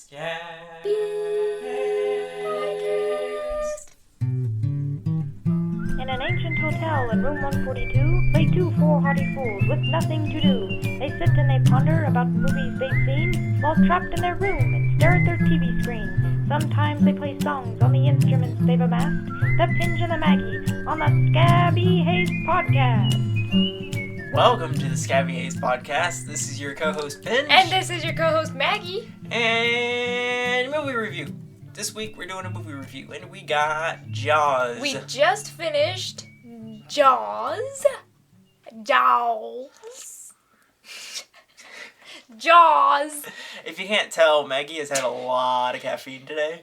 Scabby Podcast. In an ancient hotel in room 142 lay two foolhardy fools with nothing to do. They sit and they ponder about movies they've seen while trapped in their room and stare at their TV screen. Sometimes they play songs on the instruments they've amassed. The Pinj and Maggie on the Scabby Hayze Podcast. Welcome to the Scabby Hayze Podcast. This is your co-host Pinj. And this is your co-host Maggie. And movie review. This week we're doing a movie review and we got Jaws. We just finished Jaws. If you can't tell, Maggie has had a lot of caffeine today.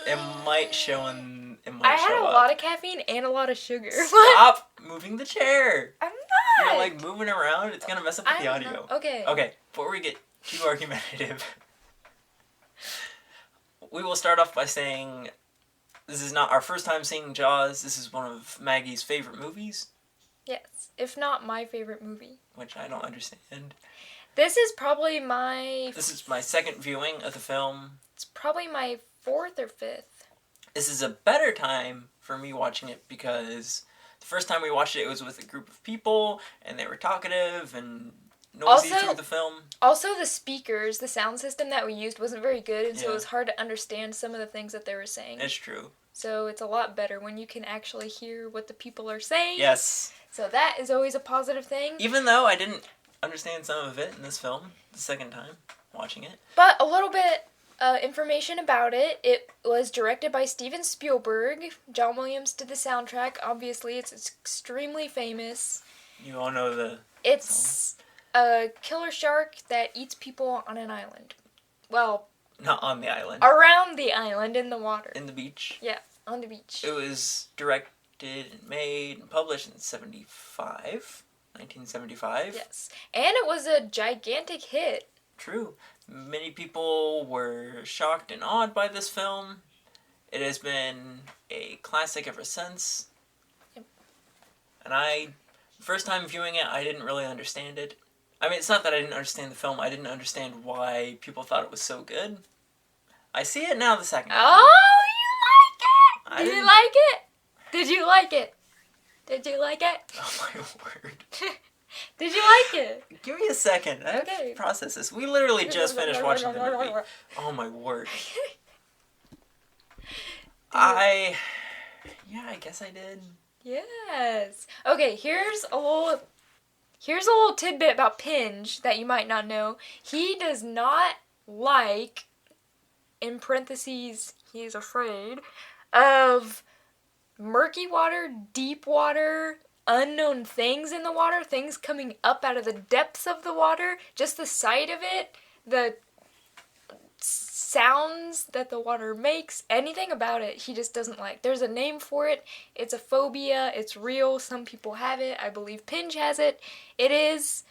It might show in I had a lot of caffeine and a lot of sugar. Stop moving the chair. I'm not. You're like moving around. It's gonna mess up with the audio. Okay. Okay, before we get too argumentative, we will start off by saying this is not our first time seeing Jaws. This is one of Maggie's favorite movies. Yes, if not my favorite movie. Which I don't understand. This is probably This is my second viewing of the film. It's probably my fourth or fifth. This is a better time for me watching it because the first time we watched it was with a group of people and they were talkative and noisy through the film. Also, the speakers, the sound system that we used wasn't very good, and so Yeah. it was hard to understand some of the things that they were saying. It's true. So it's a lot better when you can actually hear what the people are saying. Yes. So that is always a positive thing. Even though I didn't understand some of it in this film the second time watching it. But a little bit information about it. It was directed by Steven Spielberg. John Williams did the soundtrack. Obviously, it's extremely famous. You all know the It's a killer shark that eats people on an island. Well, not on the island. around the island in the water. In the beach. Yeah, on the beach. It was directed and made and published in 1975. Yes. And it was a gigantic hit. True. Many people were shocked and awed by this film. It has been a classic ever since. Yep. And first time viewing it, I didn't really understand it. I mean, it's not that I didn't understand the film, I didn't understand why people thought it was so good. I see it now the second time. Oh, you like it? Did you like it? Did you like it? Did you like it? Oh my word. Did you like it? Give me a second. I have to process this. We literally just finished watching the movie. Oh my word. I guess I did. Yes. Okay, here's a little tidbit about Pinj that you might not know. He does not like, in parentheses, he's afraid of murky water, deep water, unknown things in the water, things coming up out of the depths of the water, just the sight of it, the sounds that the water makes, anything about it, he just doesn't like. There's a name for it. It's a phobia. It's real. Some people have it. I believe Pinj has it. It is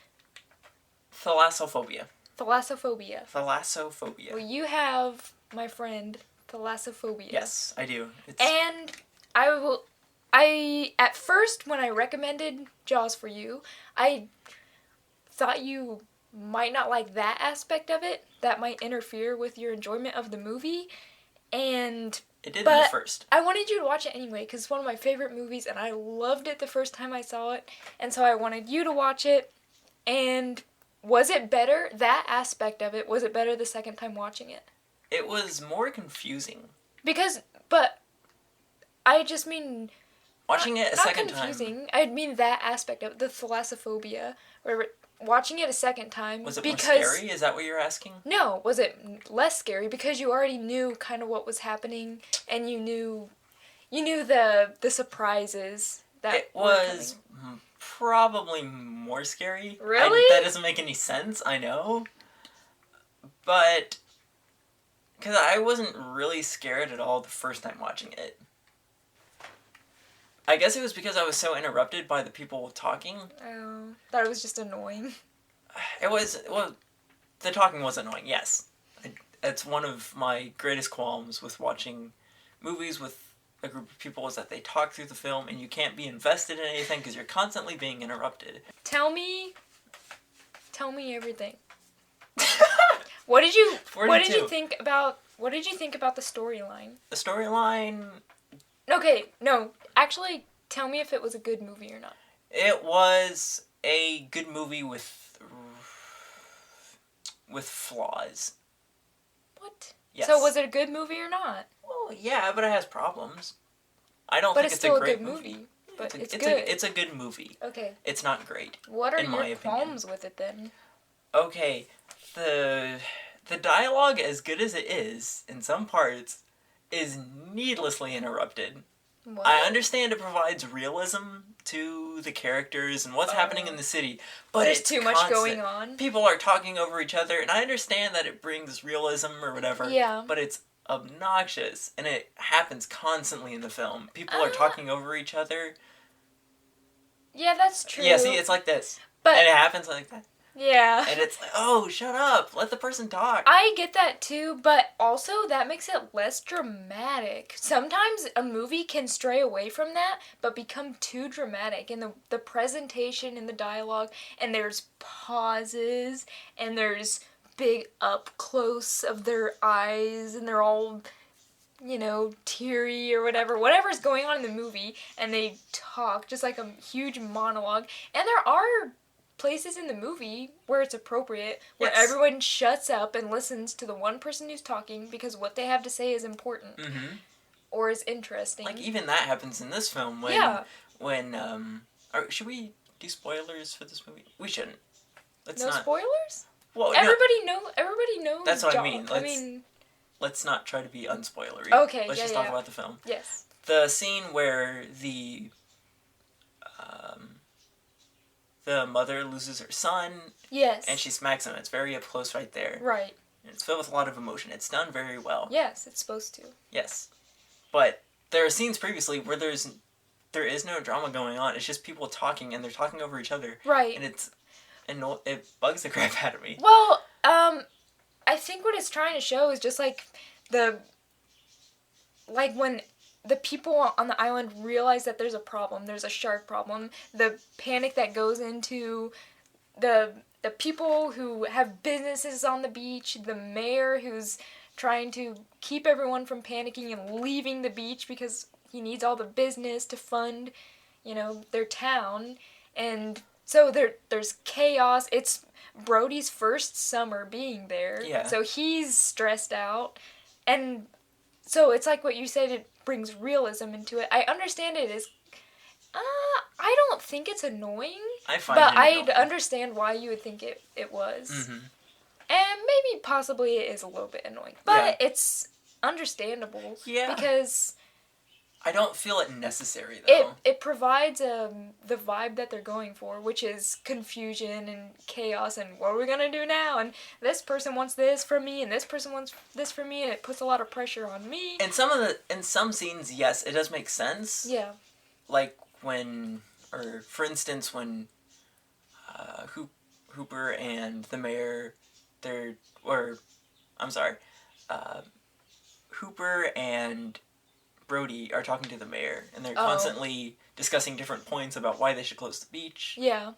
Thalassophobia. Thalassophobia. Thalassophobia. Well, you have, my friend, thalassophobia. Yes, I do. And at first, when I recommended Jaws for you, I thought you might not like that aspect of it. That might interfere with your enjoyment of the movie. And it did at first. I wanted you to watch it anyway, because it's one of my favorite movies, and I loved it the first time I saw it. And so I wanted you to watch it. And was it better, that aspect of it, was it better the second time watching it? It was more confusing. But I just mean... Watching it a second time. Not confusing. I mean that aspect of it, the thalassophobia. Where watching it a second time. Was it more scary? Is that what you're asking? No. Was it less scary? Because you already knew kind of what was happening, and you knew the surprises that it was coming. Probably more scary. Really? That doesn't make any sense, I know. But because I wasn't really scared at all the first time watching it. I guess it was because I was so interrupted by the people talking. Oh, thought it was just annoying. The talking was annoying, yes. It's one of my greatest qualms with watching movies with a group of people is that they talk through the film and you can't be invested in anything because you're constantly being interrupted. Tell me everything. What did you 42. think about the storyline? The storyline, Okay, no. Actually, tell me if it was a good movie or not. it was a good movie with flaws. What? Yes. So was it a good movie or not? Well, yeah, but it has problems. I don't But think it's it's still a great good movie. But it's good. It's a good movie. Okay. It's not great. What are in my your opinion. qualms with it then? Okay, the dialogue, as good as it is in some parts, is needlessly interrupted. What? I understand it provides realism to the characters and what's happening in the city, but There's it's too much constant. going on. People are talking over each other, and I understand that it brings realism or whatever. Yeah. But it's obnoxious, and it happens constantly in the film. People are talking over each other. Yeah, that's true. Yeah, see, it's like this, But and it happens like that, yeah. and it's like, oh, shut up, let the person talk. I get that too, but also that makes it less dramatic. Sometimes a movie can stray away from that, but become too dramatic in the presentation and the dialogue, and there's pauses, and there's big up close of their eyes, and they're all, teary or whatever's going on in the movie, and they talk just like a huge monologue. And there are places in the movie where it's appropriate, where Yes. everyone shuts up and listens to the one person who's talking because what they have to say is important or is interesting. Like, even that happens in this film should we do spoilers for this movie? We shouldn't. Let's no not. spoilers? Well, Everybody knows. That's what I John. mean. Let's not try to be unspoilery. Okay, Let's just talk about the film. Yes. The scene where the mother loses her son, Yes. and she smacks him. It's very up close right there. Right. And it's filled with a lot of emotion. It's done very well. Yes, it's supposed to. Yes. But there are scenes previously where there is no drama going on. It's just people talking, and they're talking over each other. Right. And it bugs the crap out of me. Well, I think what it's trying to show is just like when the people on the island realize that there's a problem, there's a shark problem, the panic that goes into the people who have businesses on the beach, the mayor who's trying to keep everyone from panicking and leaving the beach because he needs all the business to fund, their town. And so there's chaos. It's Brody's first summer being there. Yeah. So he's stressed out. And so it's like what you said, it brings realism into it. I understand it is... I don't think it's annoying. I find but it I annoying. understand why you would think it was. Mm-hmm. And maybe possibly it is a little bit annoying. But it's understandable. Yeah. Because... I don't feel it necessary, though. It provides the vibe that they're going for, which is confusion and chaos and what are we gonna do now? And this person wants this from me, and this person wants this from me, and it puts a lot of pressure on me. In some scenes, yes, it does make sense. Yeah. Like for instance, when Hooper and the mayor, Hooper and Brody are talking to the mayor, and they're constantly discussing different points about why they should close the beach. Yeah.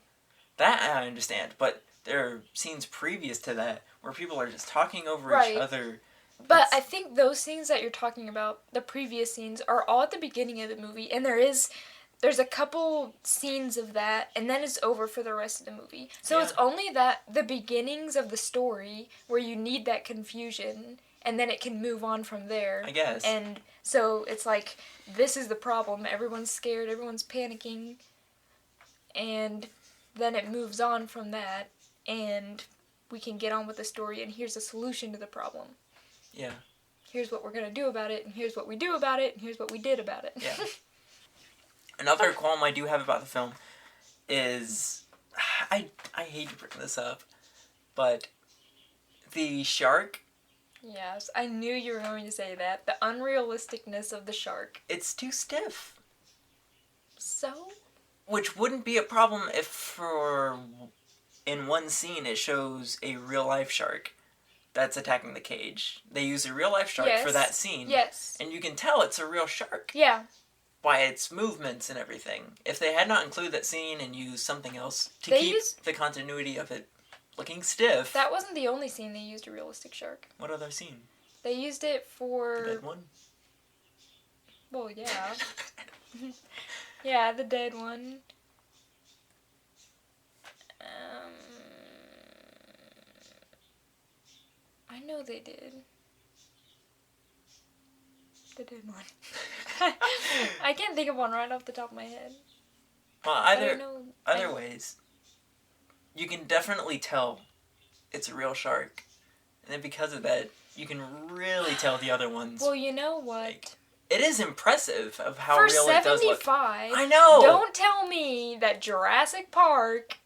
That I understand, but there are scenes previous to that where people are just talking over each other. But I think those scenes that you're talking about, the previous scenes, are all at the beginning of the movie, and there's a couple scenes of that, and then it's over for the rest of the movie. So it's only the beginnings of the story where you need that confusion, and then it can move on from there. I guess. And so it's like, this is the problem. Everyone's scared. Everyone's panicking. And then it moves on from that. And we can get on with the story. And here's a solution to the problem. Yeah. Here's what we're going to do about it. And here's what we do about it. And here's what we did about it. Yeah. Another qualm I do have about the film is... I hate to bring this up. But the shark... Yes, I knew you were going to say that. The unrealisticness of the shark. It's too stiff. So? Which wouldn't be a problem if in one scene it shows a real-life shark that's attacking the cage. They use a real-life shark for that scene. Yes. And you can tell it's a real shark. Yeah. By its movements and everything. If they had not included that scene and used something else to keep the continuity of it looking stiff. That wasn't the only scene they used a realistic shark. What other scene? They used it for... The dead one? Well, yeah. Yeah, the dead one. I know they did. The dead one. I can't think of one right off the top of my head. Well, either ways, you can definitely tell it's a real shark. And then because of that, you can really tell the other ones. Well, you know what? Like, it is impressive of how For real it does look. 75, I know! Don't tell me that Jurassic Park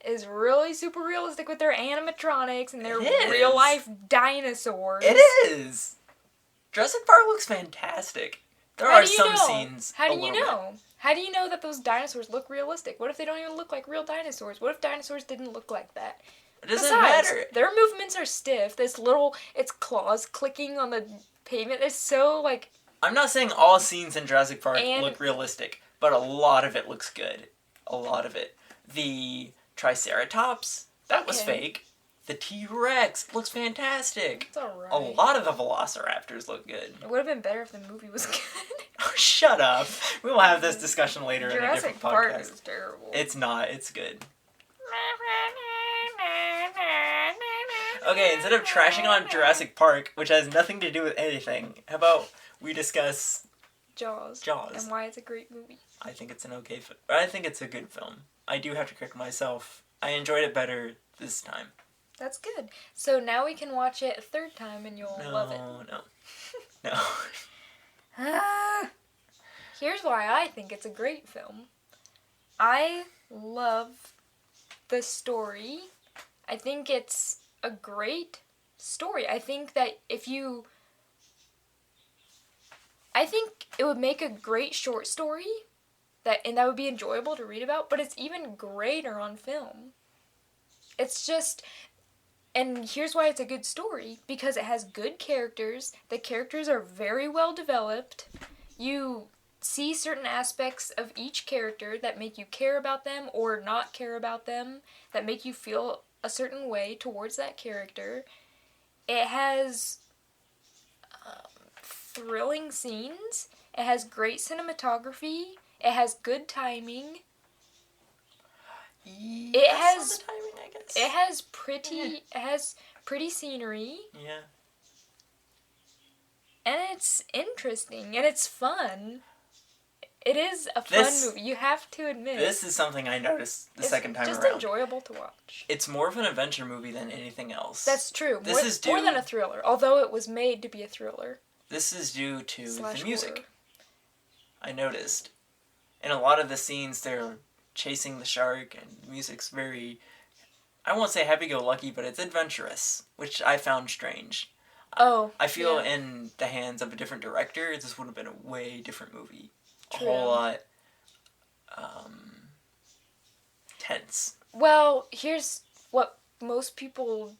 is really super realistic with their animatronics and their real-life dinosaurs. It is! Jurassic Park looks fantastic. There are some scenes. How do you know? How do you know that those dinosaurs look realistic? What if they don't even look like real dinosaurs? What if dinosaurs didn't look like that? It doesn't matter. Their movements are stiff. Its claws clicking on the pavement. It's so, like... I'm not saying all scenes in Jurassic Park look realistic, but a lot of it looks good. A lot of it. The Triceratops, that was fake. The T-Rex looks fantastic. It's alright. A lot of the Velociraptors look good. It would have been better if the movie was good. Oh, shut up. We will have this discussion later in a different podcast. Jurassic Park is terrible. It's not. It's good. Okay, instead of trashing on Jurassic Park, which has nothing to do with anything, how about we discuss Jaws. Jaws. And why it's a great movie. I think it's an okay film. I think it's a good film. I do have to correct myself. I enjoyed it better this time. That's good. So now we can watch it a third time and you'll love it. No. Here's why I think it's a great film. I love the story. I think it's a great story. I think that I think it would make a great short story that would be enjoyable to read about, but it's even greater on film. It's just... And here's why it's a good story. Because it has good characters. The characters are very well developed. You see certain aspects of each character that make you care about them or not care about them. That make you feel a certain way towards that character. It has thrilling scenes. It has great cinematography. It has good timing. It has timing, I guess. It has pretty scenery. Yeah. And it's interesting and it's fun. It is a fun movie, you have to admit. This is something I noticed the second time around. It's just enjoyable to watch. It's more of an adventure movie than anything else. That's true. More than a thriller, although it was made to be a thriller. This is due to the music. Horror. I noticed. In a lot of the scenes, they're chasing the shark, and the music's very, I won't say happy-go-lucky, but it's adventurous, which I found strange. Oh, I feel in the hands of a different director, this would have been a way different movie. True. A whole lot tense. Well, here's what most people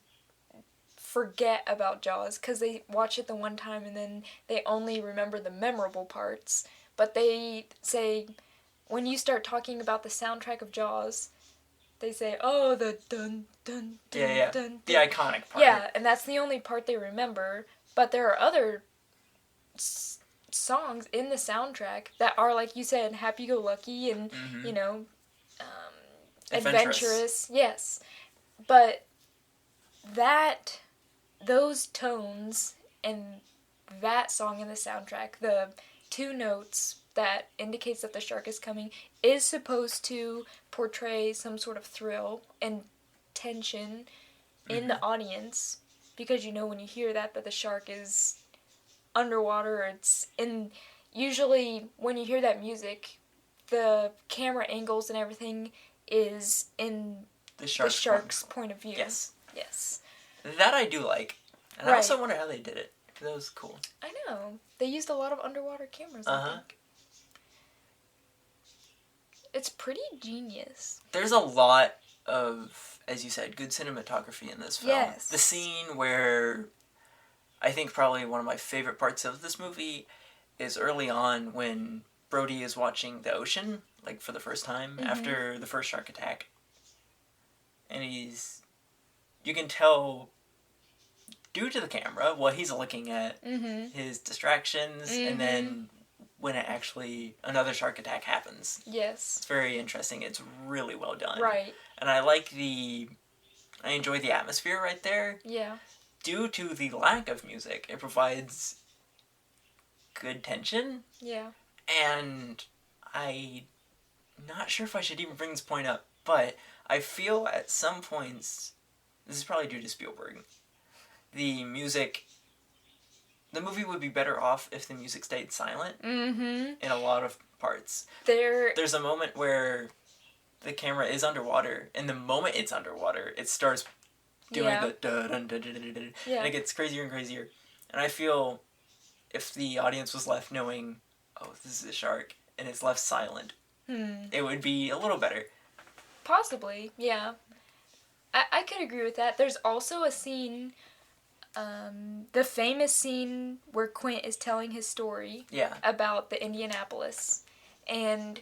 forget about Jaws, because they watch it the one time and then they only remember the memorable parts. But they say, when you start talking about the soundtrack of Jaws, they say, oh, the dun, dun, dun, dun. The iconic part. Yeah, and that's the only part they remember. But there are other songs in the soundtrack that are, like you said, happy-go-lucky and, you know, adventurous. Yes. But those tones and that song in the soundtrack, the two notes that indicates that the shark is coming, is supposed to portray some sort of thrill and tension in the audience, because you know when you hear that the shark is underwater, it's in. Usually when you hear that music, the camera angles and everything is in the shark's point of view. Yes. Yes. That I do like. And I also wonder how they did it. That was cool. I know. They used a lot of underwater cameras, I think. It's pretty genius. There's a lot of, as you said, good cinematography in this film. Yes. The scene where I think probably one of my favorite parts of this movie is early on when Brody is watching the ocean, like for the first time, after the first shark attack. And he's you can tell, due to the camera, what he's looking at, his distractions, and then when another shark attack happens. Yes. It's very interesting. It's really well done. Right. And I enjoy the atmosphere right there. Yeah. Due to the lack of music, it provides good tension. Yeah. And I'm not sure if I should even bring this point up, but I feel at some points, this is probably due to Spielberg, the movie would be better off if the music stayed silent in a lot of parts. There's a moment where the camera is underwater, and the moment it's underwater, it starts doing the da-dun-da-da-da-da, and it gets crazier and crazier. And I feel if the audience was left knowing, oh, this is a shark, and it's left silent, it would be a little better. Possibly, yeah. I could agree with that. There's also a scene, the famous scene where Quint is telling his story about the Indianapolis. And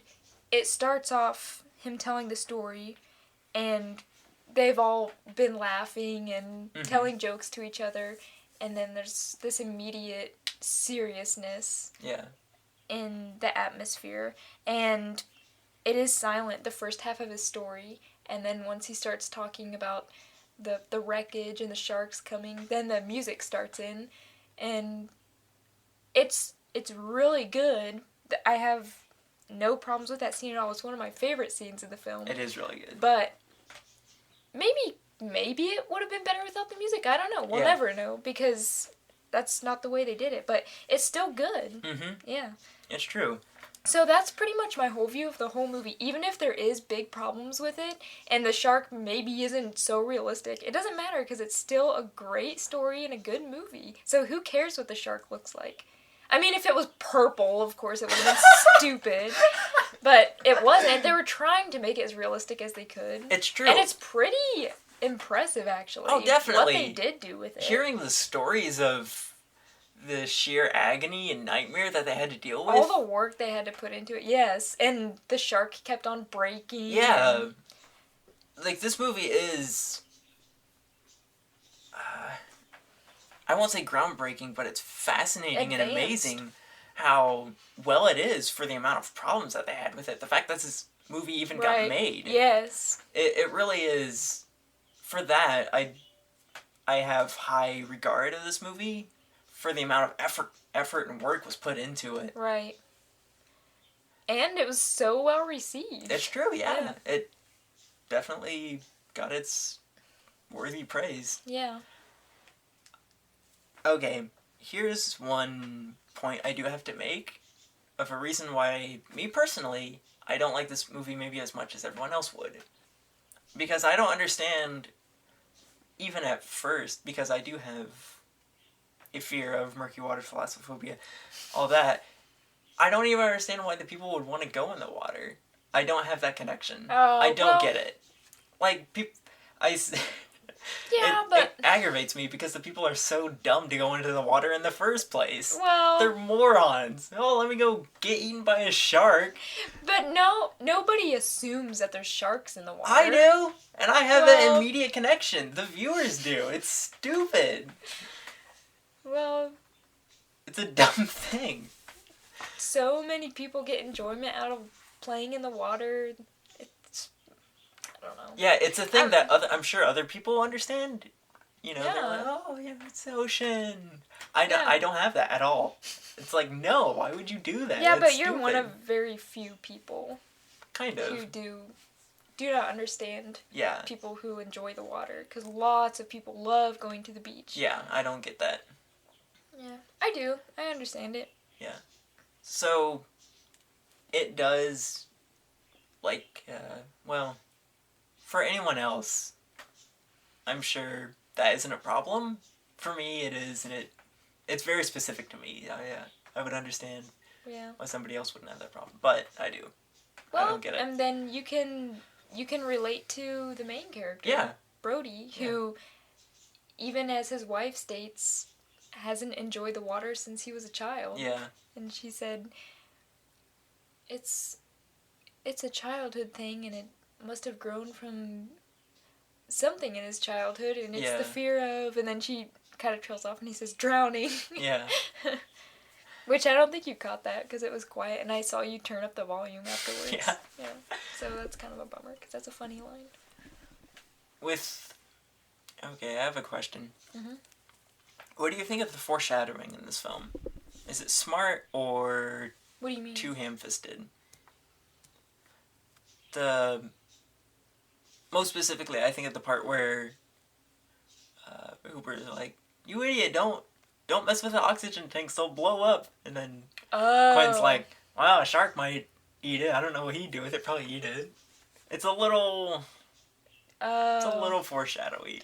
it starts off him telling the story, and they've all been laughing and telling jokes to each other. And then there's this immediate seriousness in the atmosphere. And it is silent the first half of his story. And then once he starts talking about the wreckage and the sharks coming, then the music starts in, and it's really good. I have no problems with that scene at all. It's one of my favorite scenes in the film. It is really good. But maybe it would have been better without the music. I don't know. We'll never know, because that's not the way they did it. But it's still good. Yeah. It's true. So that's pretty much my whole view of the whole movie. Even if there is big problems with it, and the shark maybe isn't so realistic, it doesn't matter, because it's still a great story and a good movie. So who cares what the shark looks like? I mean, if it was purple, of course it would have been stupid. But it wasn't. They were trying to make it as realistic as they could. It's true. And it's pretty impressive, actually. Oh, definitely. What they did do with it. Hearing the stories of the sheer agony and nightmare that they had to deal with. All the work they had to put into it, yes. And the shark kept on breaking. Yeah. And... like, this movie is... I won't say groundbreaking, but it's fascinating and amazing how well it is for the amount of problems that they had with it. The fact that this movie even got made. Yes. It really is... for that, I have high regard of this movie. For the amount of effort and work was put into it. Right. And it was so well received. It's true, yeah. It definitely got its worthy praise. Yeah. Okay, here's one point I do have to make of a reason why, me personally, I don't like this movie maybe as much as everyone else would. Because I don't understand, even at first, because I do have a fear of murky water, thalassophobia, all that. I don't even understand why the people would want to go in the water. I don't have that connection. I don't get it. Like, it aggravates me because the people are so dumb to go into the water in the first place. Well... they're morons. Oh, let me go get eaten by a shark. But nobody assumes that there's sharks in the water. I do, and I have an immediate connection. The viewers do. It's stupid. Well... it's a dumb thing. So many people get enjoyment out of playing in the water. I don't know. Yeah, it's a thing that I'm sure other people understand. You know, they're like, oh, yeah, it's the ocean. I don't have that at all. It's like, no, why would you do that? Yeah, It's but you're stupid. one of very few people. Kind of. Who do not understand people who enjoy the water. Because lots of people love going to the beach. Yeah, I don't get that. Yeah, I do. I understand it. Yeah. So, it does, like, for anyone else, I'm sure that isn't a problem. For me, it is, and it's very specific to me. I would understand why somebody else wouldn't have that problem, but I do. Well, I don't get it. And then you can relate to the main character, Brody, who, even as his wife states, hasn't enjoyed the water since he was a child. Yeah. And she said, it's a childhood thing, and it must have grown from something in his childhood, and it's Yeah. the fear of, and then she kind of trails off, and he says drowning. Yeah. Which I don't think you caught that, because it was quiet, and I saw you turn up the volume afterwards. Yeah. So that's kind of a bummer, because that's a funny line. Okay, I have a question. Mhm. What do you think of the foreshadowing in this film? Is it smart or What do you mean? too ham-fisted? Most specifically, I think of the part where Hooper's like, "You idiot! Don't mess with the oxygen tanks; they'll blow up." And then Quinn's like, "Wow, a shark might eat it. I don't know what he'd do with it. Probably eat it." It's a little foreshadowy.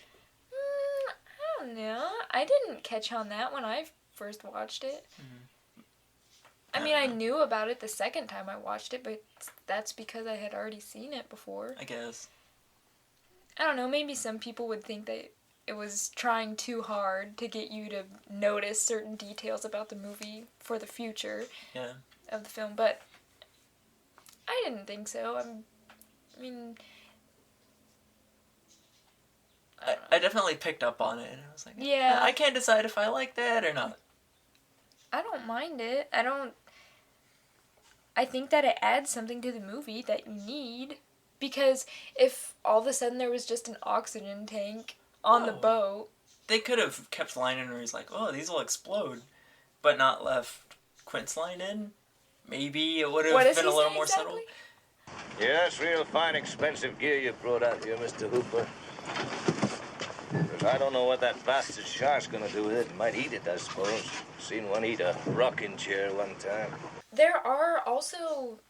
I don't know. I didn't catch on that when I first watched it. Mm-hmm. I mean, I knew about it the second time I watched it, but that's because I had already seen it before. I guess. I don't know, maybe some people would think that it was trying too hard to get you to notice certain details about the movie for the future of the film, but I didn't think so. I definitely picked up on it, and I was like, Yeah. I can't decide if I like that or not. I don't mind it. I think that it adds something to the movie that you need. Because if all of a sudden there was just an oxygen tank on the boat... They could have kept line in where he's like, "Oh, these will explode," but not left Quint's line in. Maybe it would have been a little more subtle. Yeah, that's real fine, expensive gear you brought out here, Mr. Hooper. 'Cause I don't know what that bastard shark's gonna do with it. He might eat it, I suppose. Seen one eat a rocking chair one time. There are also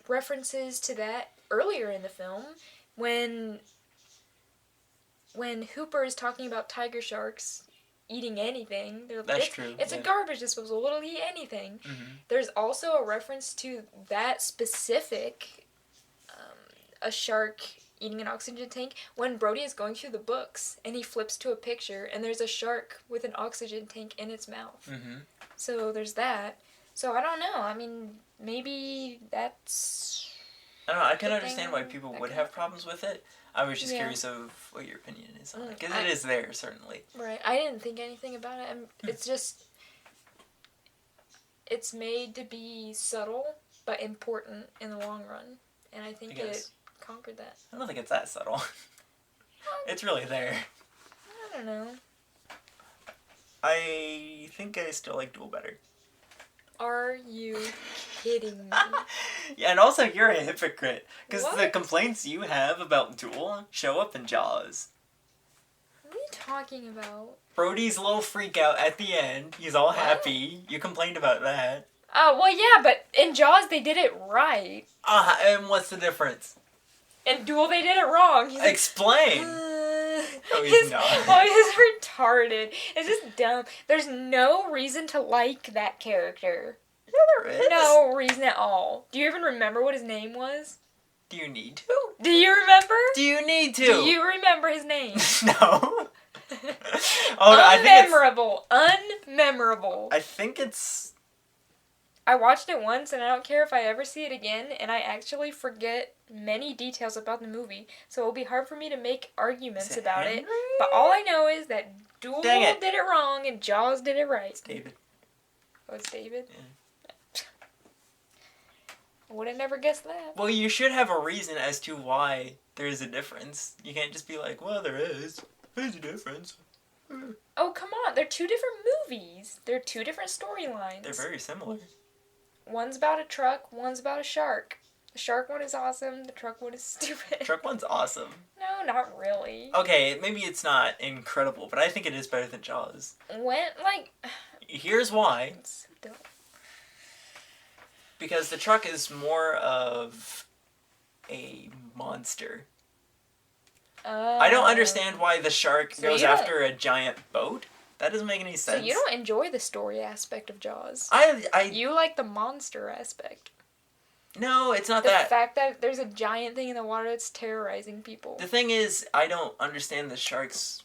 references to that earlier in the film when Hooper is talking about tiger sharks eating anything. That's true. It's a garbage disposal. It'll eat anything. Mm-hmm. There's also a reference to that specific a shark eating an oxygen tank when Brody is going through the books and he flips to a picture and there's a shark with an oxygen tank in its mouth. Mm-hmm. So there's that. So I don't know. I mean, maybe that's... I don't know. I can understand why people would have problems with it. I was just Yeah. curious of what your opinion is on it. Because it is there, certainly. Right. I didn't think anything about it. It's just... It's made to be subtle, but important in the long run. And I think it conquered that. I don't think it's that subtle. It's really there. I don't know. I think I still like Duel better. Are you kidding me? Yeah, and also you're a hypocrite. Because What? the complaints you have about Duel show up in Jaws. What are you talking about? Brody's little freak out at the end. He's all happy. You complained about that. Oh, well, yeah, but in Jaws they did it right. And what's the difference? In Duel they did it wrong. He's like, Explain! No, he's not. Oh, he's retarded. It's just dumb. There's no reason to like that character. Yeah, there is. No reason at all. Do you even remember what his name was? Do you need to? Do you remember? Do you need to? Do you remember his name? No. Oh, no, Unmemorable. Unmemorable. I think it's... I watched it once, and I don't care if I ever see it again, and I actually forget many details about the movie, so it'll be hard for me to make arguments about it. But all I know is that Duel did it wrong, and Jaws did it right. It's David. Oh, it's David? Yeah. I would have never guessed that. Well, you should have a reason as to why there is a difference. You can't just be like, well, there is. There's a difference. Oh, come on. They're two different movies. They're two different storylines. They're very similar. One's about a truck, one's about a shark. The shark one is awesome, the truck one is stupid. Truck one's awesome. No, not really. Okay, maybe it's not incredible, but I think it is better than Jaws. Here's why. It's so dumb. Because the truck is more of a monster. I don't understand why the shark goes after a giant boat. That doesn't make any sense. So you don't enjoy the story aspect of Jaws. You like the monster aspect. No, it's not the that. The fact that there's a giant thing in the water that's terrorizing people. The thing is, I don't understand the shark's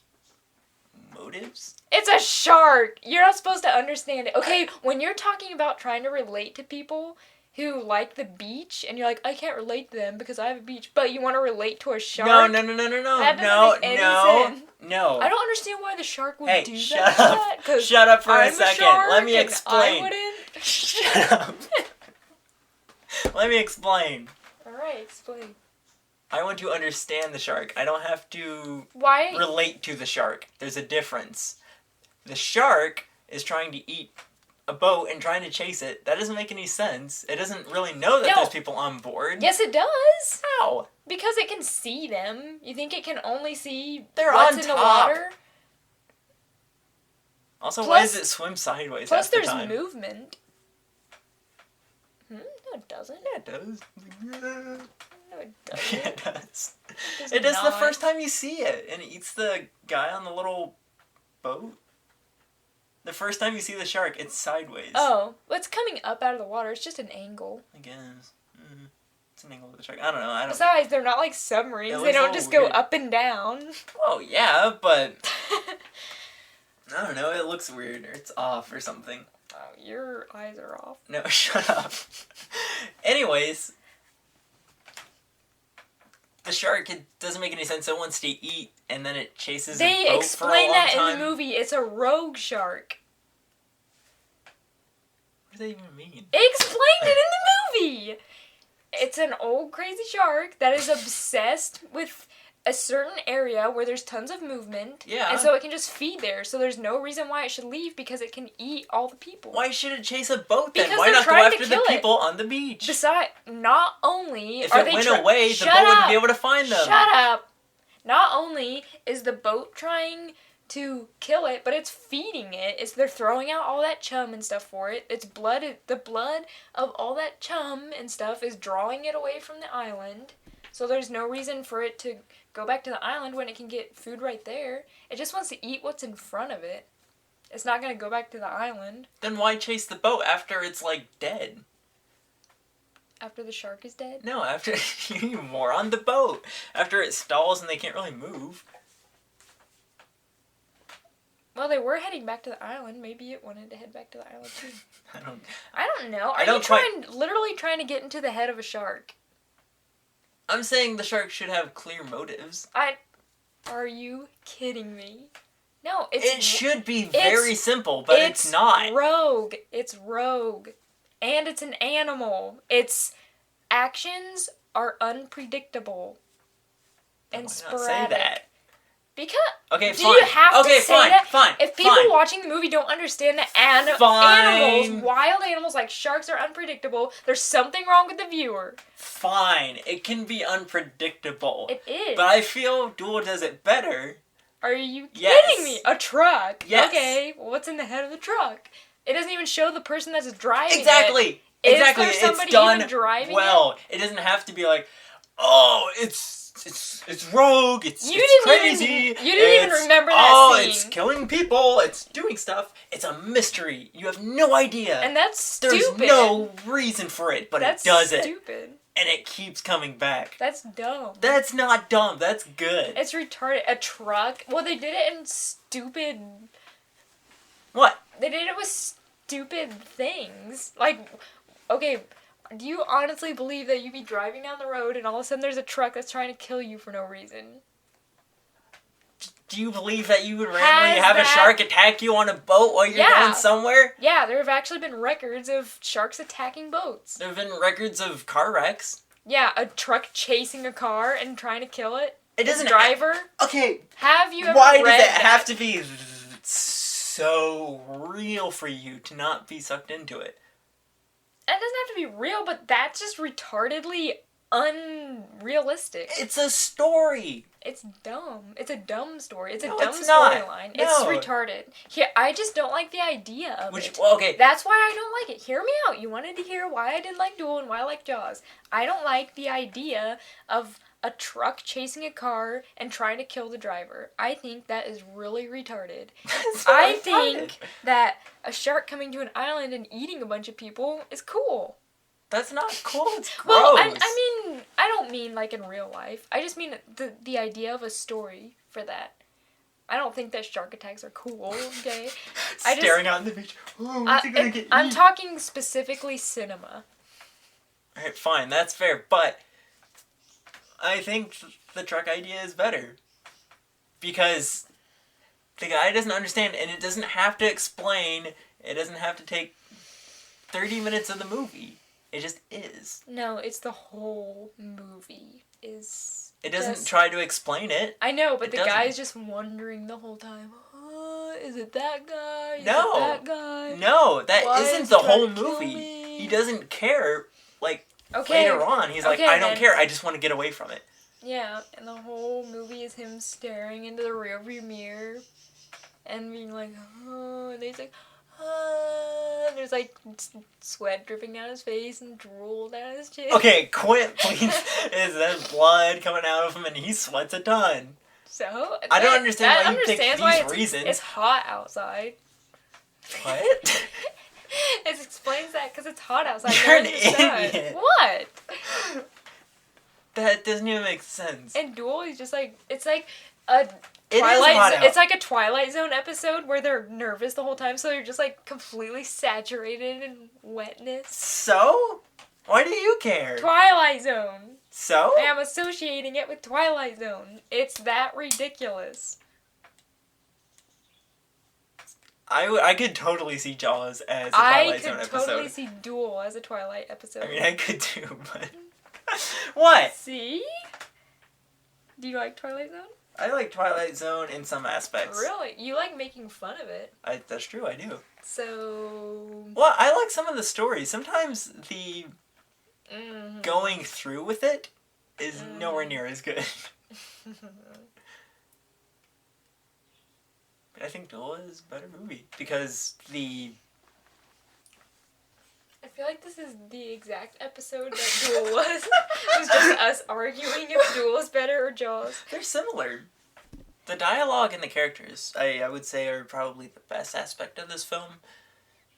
motives. It's a shark! You're not supposed to understand it. Okay, when you're talking about trying to relate to people, who like the beach, and you're like, I can't relate to them because I have a beach, but you want to relate to a shark? No. That doesn't make any sense. No. I don't understand why the shark would do shut that. Up. Shut up for I'm a second. shark Let me and explain. I wouldn't. Shut up. Let me explain. Alright, explain. I want to understand the shark. I don't have to Why? relate to the shark. There's a difference. The shark is trying to eat a boat and trying to chase it. That doesn't make any sense. It doesn't really know that there's people on board. Yes, it does. How? Because it can see them. You think it can only see They're what's on in top. the water? Also, Plus- why does it swim sideways Plus, half the there's time? movement. No, it doesn't. Yeah, it does. No, it doesn't. Yeah, it does. does It does the not. first time you see it, and it eats the guy on the little boat. The first time you see the shark, it's sideways. Oh, well, it's coming up out of the water. It's just an angle. I guess. It's an angle of the shark. I don't know. Besides, they're not like submarines. It They looks a don't little just go weird. up and down. Well, yeah, but I don't know. It looks weird, or it's off, or something. Oh, your eyes are off. No, shut up. Anyways, the shark, it doesn't make any sense. It wants to eat, and then it chases a They boat for a explain long that time. in the movie. It's a rogue shark. What does that even mean? They explained it in the movie. It's an old crazy shark that is obsessed with a certain area where there's tons of movement. Yeah. And so it can just feed there. So there's no reason why it should leave because it can eat all the people. Why should it chase a boat then? Because Why they're not go trying to after the kill it. people on the beach? Besides, not only If are it they went away, the Shut boat wouldn't up. be able to find them. Shut up. Not only is the boat trying to kill it, but it's feeding it. They're throwing out all that chum and stuff for it. The blood of all that chum and stuff is drawing it away from the island. So there's no reason for it to go back to the island when it can get food right there. It just wants to eat what's in front of it. It's not going to go back to the island Then why chase the boat after it's, like, dead? after the shark is dead. No, after you moron, the boat. After it stalls and they can't really move. Well, they were heading back to the island. Maybe it wanted to head back to the island too. I don't know. Are I don't you literally trying to get into the head of a shark? I'm saying the shark should have clear motives. Are you kidding me? No, It should be very simple, but it's not. Rogue. It's rogue. And it's an animal. Its actions are unpredictable. And Why not sporadic. say that? Because Okay, do fine. you have Okay, to say fine, that? fine, If people fine. watching the movie don't understand that Fine. animals, wild animals like sharks are unpredictable, there's something wrong with the viewer. Fine, it can be unpredictable. It is. But I feel Duel does it better. Are you Yes. kidding me? A truck? Yes. Okay, well, what's in the head of the truck? It doesn't even show the person that's driving Exactly. it. Exactly. Is there somebody It's done even driving well. It doesn't have to be like, oh, it's rogue. It's You didn't crazy. even- you didn't even remember that Oh, scene. it's killing people. It's doing stuff. It's a mystery. You have no idea. And that's stupid. There's no reason for it, but That's it does it, stupid. and it keeps coming back. That's dumb. That's not dumb. That's good. It's retarded. A truck? Well, they did it in stupid... What? They did it with stupid things. Like, okay, do you honestly believe that you'd be driving down the road and all of a sudden there's a truck that's trying to kill you for no reason? Do you believe that you would randomly Has have a that- shark attack you on a boat while you're Yeah. going somewhere? Yeah, there have actually been records of sharks attacking boats. There have been records of car wrecks. Yeah, a truck chasing a car and trying to kill it. It doesn't. Driver. Okay. Have you ever Why read does it that? have to be so real for you to not be sucked into it? That doesn't have to be real, but that's just retardedly unrealistic. It's a story. It's dumb. It's a dumb story. It's a No, dumb it's not. storyline. No. It's retarded. Here, I just don't like the idea of it. Well, okay. That's why I don't like it. Hear me out. You wanted to hear why I didn't like Duel and why I like Jaws. I don't like the idea of a truck chasing a car and trying to kill the driver. I think that is really retarded. That's I not think fun. that a shark coming to an island and eating a bunch of people is cool. That's not cool. It's gross. Well, I mean, I don't mean like in real life. I just mean the idea of a story for that. I don't think that shark attacks are cool, okay? Staring out on the beach. Oh, what's he gonna get I'm eaten? talking specifically cinema. Alright, fine, that's fair, but I think the truck idea is better. Because the guy doesn't understand, and it doesn't have to explain, it doesn't have to take 30 minutes of the movie. It just is. No, it's the whole movie is... It doesn't try to explain it. I know, but the doesn't. guy's just wondering the whole time. Is it that guy? Is No. it that guy? No, that Why isn't is the he trying whole to kill movie. me? He doesn't care, like, Okay. later on. He's like, Okay, I don't then. care, I just want to get away from it. Yeah, and the whole movie is him staring into the rearview mirror and being like, oh, and he's like, and there's like sweat dripping down his face and drool down his chin. Okay, quit, please. There's blood coming out of him and he sweats a ton. So I don't understand why you pick understands why these reasons. It's hot outside. What? It explains that because it's hot outside. You're an You're in the sun. idiot. What? That doesn't even make sense. And Duel is just like, it's like a It is Twilight. hot out. It's like a Twilight Zone episode where they're nervous the whole time, so they're just like completely saturated in wetness. So? Why do you care? Twilight Zone. So? I am associating it with Twilight Zone. It's that ridiculous. I could totally see Jaws as a Twilight Zone I could episode. totally see Duel as a Twilight episode. I mean, I could too, but... What? See? Do you like Twilight Zone? I like Twilight Zone in some aspects. Really? You like making fun of it. That's true, I do. So... Well, I like some of the stories. Sometimes the Mhm. going through with it is nowhere near as good. I think Duel is a better movie because the... I feel like this is the exact episode that Duel was. It was just us arguing if Duel is better or Jaws. They're similar. The dialogue and the characters, I would say, are probably the best aspect of this film.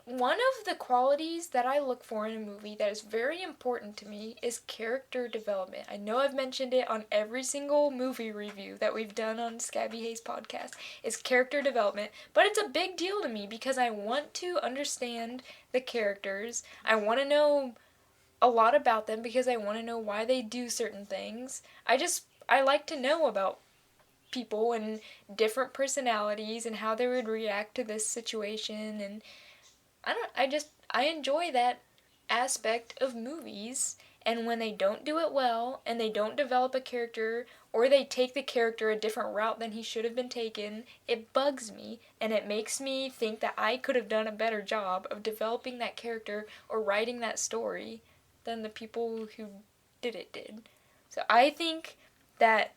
One of the qualities that I look for in a movie that is very important to me is character development. I know I've mentioned it on every single movie review that we've done on Scabby Hayze Podcast. It's character development, but it's a big deal to me because I want to understand the characters. I want to know a lot about them because I want to know why they do certain things. I like to know about people and different personalities and how they would react to this situation, and I enjoy that aspect of movies, and when they don't do it well, and they don't develop a character, or they take the character a different route than he should have been taken, it bugs me, and it makes me think that I could have done a better job of developing that character or writing that story than the people who did it did. So I think that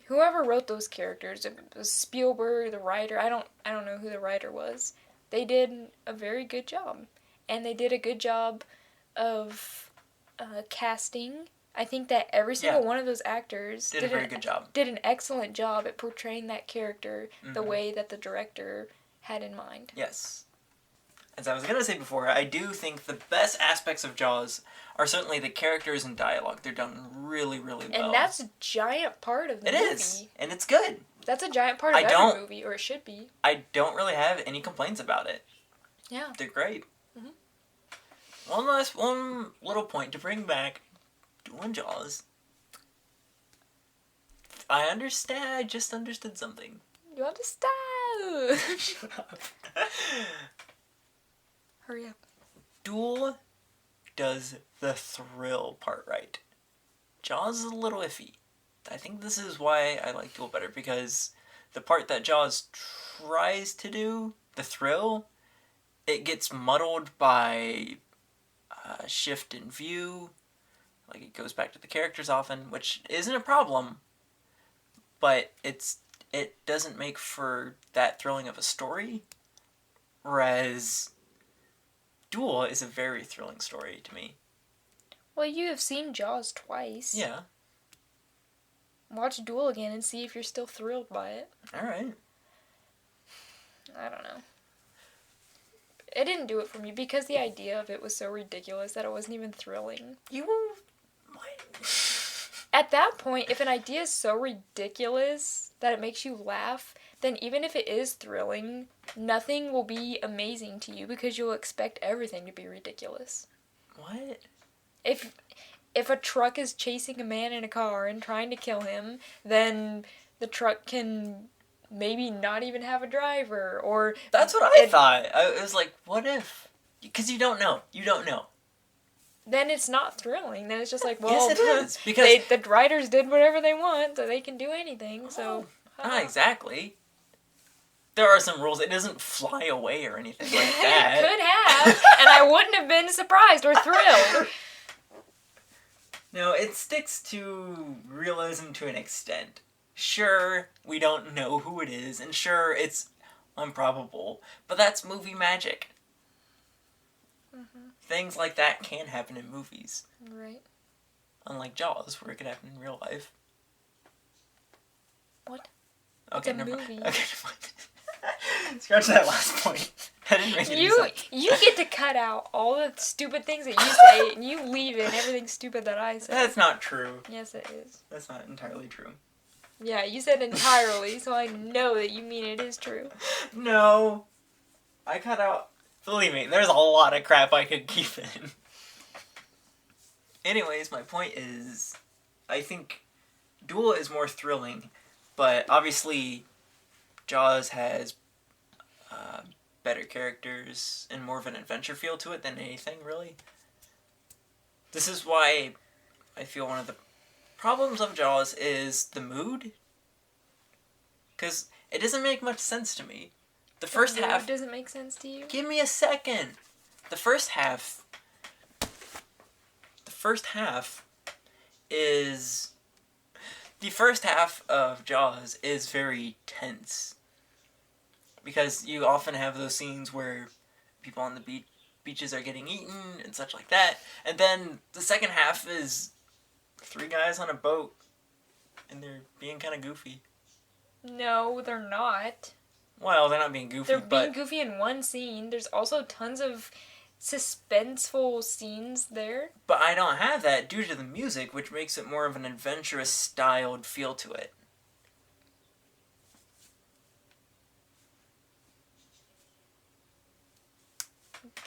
whoever wrote those characters, it was Spielberg, the writer, I don't know who the writer was, they did a very good job. And they did a good job of casting. I think that every single one of those actors Did a very good job. Did an excellent job at portraying that character the way that the director had in mind. Yes. As I was going to say before, I do think the best aspects of Jaws are certainly the characters and dialogue. They're done really, really well. And that's a giant part of the movie. It is. And it's good. That's a giant part of every movie, or it should be. I don't really have any complaints about it. Yeah. They're great. Mm-hmm. One little point to bring back doing Jaws. I just understood something. You understand? Shut up. Hurry up. Duel does the thrill part right. Jaws is a little iffy. I think this is why I like Duel better, because the part that Jaws tries to do, the thrill, it gets muddled by a shift in view. Like, it goes back to the characters often, which isn't a problem, but it doesn't make for that thrilling of a story, whereas Duel is a very thrilling story to me. Well, you have seen Jaws twice. Yeah. Watch Duel again and see if you're still thrilled by it. Alright. I don't know. It didn't do it for me because the idea of it was so ridiculous that it wasn't even thrilling. At that point, if an idea is so ridiculous that it makes you laugh, then even if it is thrilling, nothing will be amazing to you because you'll expect everything to be ridiculous. What? if a truck is chasing a man in a car and trying to kill him, then the truck can maybe not even have a driver, or... That's what I thought. I was like, what if? Because you don't know. You don't know. Then it's not thrilling. Then it's just like, well, yes, it is. Because the writers did whatever they want, so they can do anything, so... Not exactly. There are some rules. It doesn't fly away or anything like that. It could have, and I wouldn't have been surprised or thrilled. No, it sticks to realism to an extent. Sure, we don't know who it is, and sure, it's improbable, but that's movie magic. Mm-hmm. Things like that can happen in movies. Right. Unlike Jaws, where it could happen in real life. What? Okay, it's a never movie. mind. Okay, never mind. Scratch that last point. That didn't make any sense. You get to cut out all the stupid things that you say, and you leave in everything stupid that I say. That's not true. Yes, it is. That's not entirely true. Yeah, you said entirely, so I know that you mean it is true. No. I cut out... Believe me, there's a lot of crap I could keep in. Anyways, my point is... I think Duel is more thrilling, but obviously Jaws has better characters and more of an adventure feel to it than anything, really. This is why I feel one of the problems of Jaws is the mood. Because it doesn't make much sense to me. The first half... doesn't make sense to you? Give me a second. The first half is... The first half of Jaws is very tense. Because you often have those scenes where people on the beaches are getting eaten and such like that. And then the second half is 3 guys on a boat. And they're being kind of goofy. No, they're not. Well, they're not being goofy, They're being goofy in one scene. There's also tons of suspenseful scenes there. But I don't have that due to the music, which makes it more of an adventurous styled feel to it.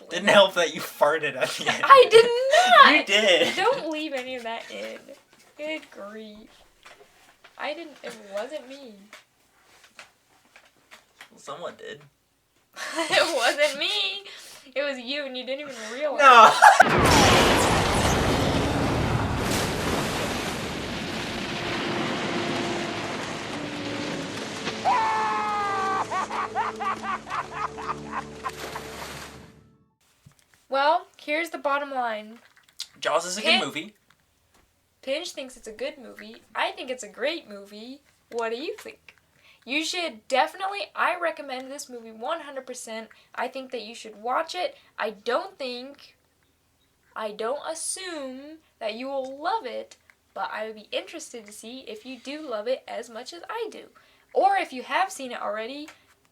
Didn't help that you farted at the end. I did not! You did. Don't leave any of that in. Good grief. It wasn't me. Well, someone did. It wasn't me. It was you, and you didn't even realize. No! Well, here's the bottom line. Jaws is a good movie. Pinj thinks it's a good movie. I think it's a great movie. What do you think? You should definitely, I recommend this movie 100%. I think that you should watch it. I don't assume that you will love it, but I would be interested to see if you do love it as much as I do. Or if you have seen it already,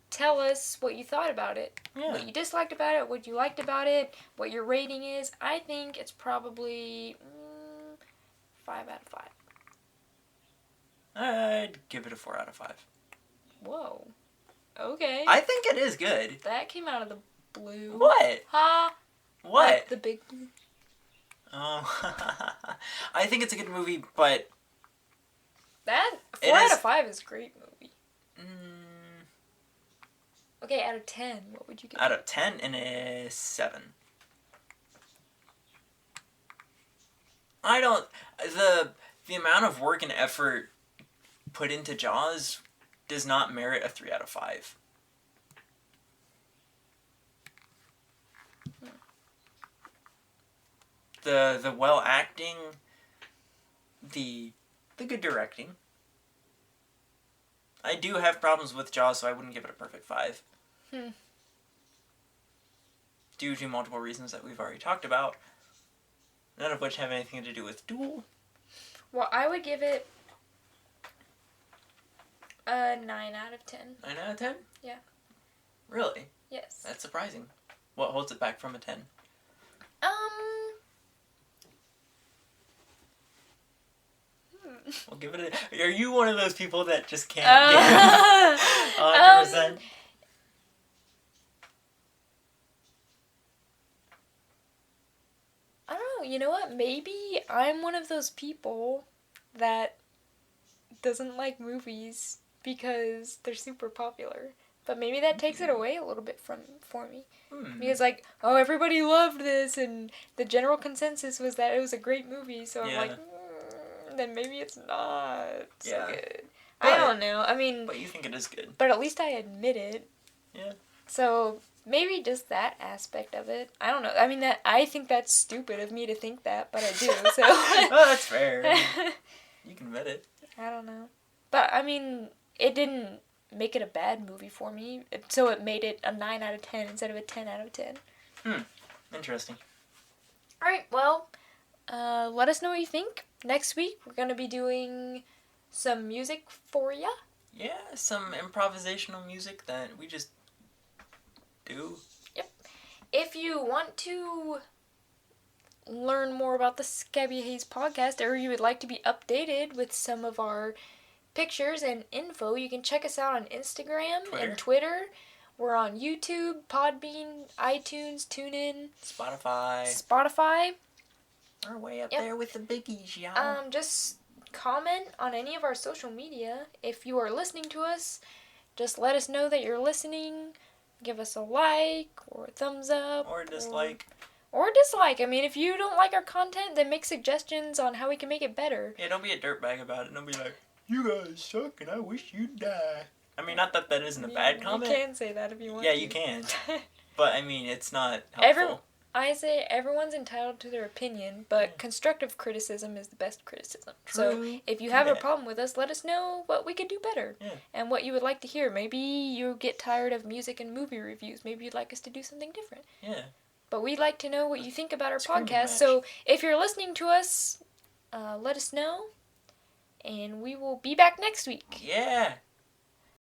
tell us what you thought about it. Yeah. What you disliked about it, what you liked about it, what your rating is. I think it's probably 5 out of 5. I'd give it a 4 out of 5. Whoa. Okay. I think it is good. That came out of the blue. What? Ha! What? Like the big blue. Oh. I think it's a good movie, but... That 4 out of 5 is a great movie. Okay, out of 10, what would you give? Out of 10, and a 7. I don't... The amount of work and effort put into Jaws does not merit a 3 out of 5. The well acting, the good directing. I do have problems with Jaws, so I wouldn't give it a perfect 5. Due to multiple reasons that we've already talked about, none of which have anything to do with Duel. Well, I would give it a 9 out of 10. 9 out of 10? Yeah. Really? Yes. That's surprising. What holds it back from a 10? We'll give it a... Are you one of those people that just can't give 100%? I don't know. You know what? Maybe I'm one of those people that doesn't like movies because they're super popular. But maybe that takes it away a little bit for me. Because, like, oh, everybody loved this, and the general consensus was that it was a great movie, so I'm like, then maybe it's not so good. But, I don't know. I mean... But you think it is good. But at least I admit it. Yeah. So, maybe just that aspect of it. I don't know. I mean, I think that's stupid of me to think that, but I do, so... Oh, that's fair. You can admit it. I don't know. But, I mean, it didn't make it a bad movie for me, so it made it a 9 out of 10 instead of a 10 out of 10. Interesting. Alright, well, let us know what you think. Next week, we're going to be doing some music for ya. Yeah, some improvisational music that we just do. Yep. If you want to learn more about the Scabby Hayze Podcast, or you would like to be updated with some of our pictures and info, you can check us out on Instagram and Twitter. We're on YouTube, Podbean, iTunes, TuneIn, Spotify. We're way up there with the biggies, y'all. Just comment on any of our social media. If you are listening to us, just let us know that you're listening. Give us a like or a thumbs up. Or dislike. Or dislike. I mean, if you don't like our content, then make suggestions on how we can make it better. Yeah, don't be a dirtbag about it. Don't be like, you guys suck and I wish you'd die. I mean, not that isn't a bad comment. You can say that if you want to. Yeah, you can. But, I mean, it's not helpful. I say everyone's entitled to their opinion, but constructive criticism is the best criticism. True. So, if you have a problem with us, let us know what we could do better. Yeah. And what you would like to hear. Maybe you get tired of music and movie reviews. Maybe you'd like us to do something different. Yeah. But we'd like to know what you think about our podcast. So, if you're listening to us, let us know. And we will be back next week. Yeah.